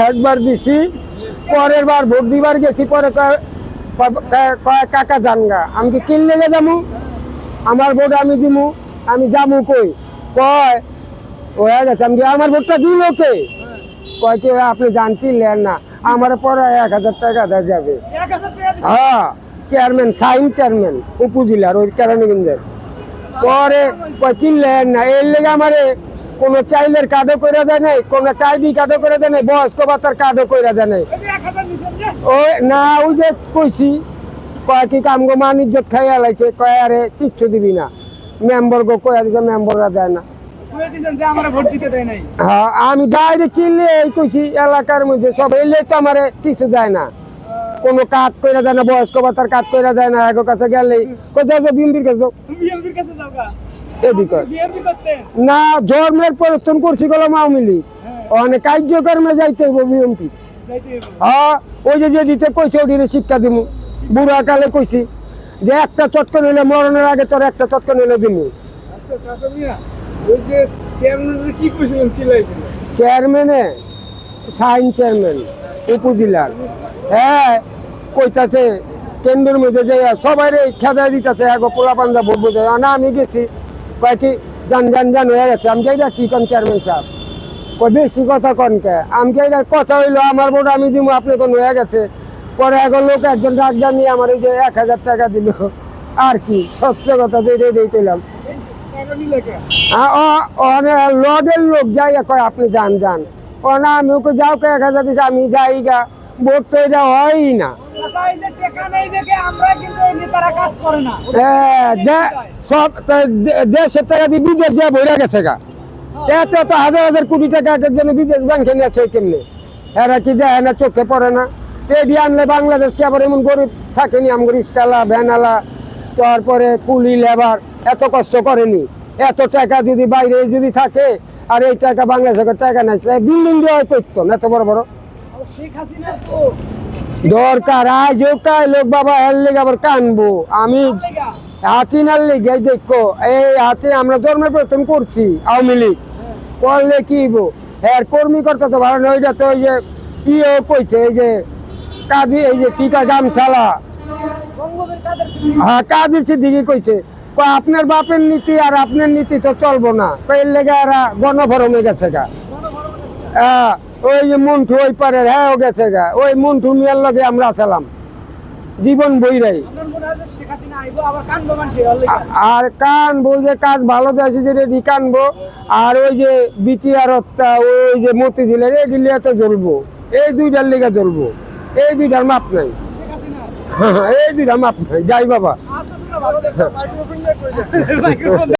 একবার দিছি, পরের বার ভোট দিবার গেছি, পরে কাকা জানগা আমি কি কিনলে যাবো, আমার ভোট আমি দিমু, আমি যাবো কই, কয় হয়ে গেছে। আমি আমার ভোটটা দিল কে, কয় কি আপনি জানছিলেন না, আমার পরে 1000 টাকা দেওয়া যাবে। হ্যাঁ, চেয়ারম্যান সাইন চেয়ারম্যান উপজেলার ওই কেরানীগঞ্জের। পরে চিনলেন না, এর লেগে আমারে কোনো চাইলের কার্ডও করে দেয় নাই, কোনো টাইডি কার্ডও করে দেয় নাই, বয়স্ক ভাতার কার্ডও করে দেয় নাই। ওই না, ওই যে কইছি কয় কি কামগো মান ইজ্জত খাইয়া লাইছে, কয় আরে কিচ্ছু দিবি না, মেম্বার গো কয়া দিছে, মেম্বাররা দেয় না। হ্যাঁ, আমি ডাইরেক্ট চিনলে এই কইছি এলাকার মধ্যে সব এলে তো আমার কিছু দেয় না, কোনো কাজ করে দেয় না, বয়স্ক ভাতার কাজ করে দেয় না। এক কাছে গেলেই কোথাও বিএমপির কাছে এদিকে না, জন্মের পরিবর্তন করছি গেলাম আওয়ামী লীগ, অনেক কার্যক্রমে যাইতে হইব বিএমপি। হ্যাঁ, ওই যে দিতে কইছে ওটিরে শিক্ষা দিব, বুড়া কালে কইছি যে একটা চটকা নিলে মরণের আগে তোর একটা চটকা নিলে দিব। চেয়ারম্যানে সাইন চেয়ারম্যান উপজেলার, হ্যাঁ কইতাছে কেন্দ্রের মধ্যে যে সবাই খেদাই দিতেছে, এক পোলা পাঞ্জা ভোট বোঝে না। আমি গেছি কয় কি জান হয়ে গেছে। আমি যাই কি কন চেয়ারম্যান সাহেব, কই বেশি কথা কনকে, আমি যাই কথা হইলো আমার ভোট আমি দিব, আপনি কোন হয়ে গেছে। পরে এখন লোক একজন ডাক জানিয়ে আমার এই যে 1000 টাকা দিল, আর কি সত্য কথা দিয়ে কইলাম। লডের লোক যাই কয় আপনি যান, ও না আমি ওকে যাও কে 1000 দিছে, আমি যাই গা, ভোট তো এটা হয় না। সব দেশের টাকা দিয়ে বিদেশ যা বইরা গেছে গা, এত এত হাজার হাজার কোটি টাকা এক জন্য বিদেশ ব্যাংকে নিয়েছে কেমনি, এরা কি দেয় না, চোখে পড়ে না। এডি আনলে বাংলাদেশকে আবার এমন গরিব থাকেনি, আমার রিস্কালা ভ্যানালা তারপরে কুলি লেবার এত কষ্ট করেনি। এত টাকা যদি বাইরে যদি থাকে, আর এই টাকা বাংলাদেশের টাকা নাই, বিল্ডিং দেওয়া করতো না এত বড় বড়। দরকার আজও কাই লোক বাবা এর লেগে আবার কানবো আমি হাসিনার লেগে। দেখো এই হাসিনা আমরা জন্মের প্রথম করছি আওয়ামী লীগ, করলে কি এর কর্মী করতে তো ভালো নয়। তো ওই যে ইও কইছে এই যে কাদি, এই যে টিকা গামছালা, হ্যাঁ কাদের সিদ্দিকি কইছে আপনার বাপের নীতি আর আপনার নীতি তো চলবো না, এর লেগে এরা গণফরমে গেছে গা। ওই যে মন্টু ওই পারের, হ্যাঁ ও গেছে গা, ওই মন্টু মিয়ার লগে আমরা ছিলাম জীবন বইরাই। আর কানবো যে কাজ ভালো দেয় যে রেডি কানবো, আর ওই যে বিটিআর হত্যা, ওই যে মতিঝিলের এই দিল্লিতে জ্বলবো, এই দুইটার লিগে জ্বলবো, এই দুইটার মাপ নাই। এই দুইটার মাপ নাই, যাই বাবা।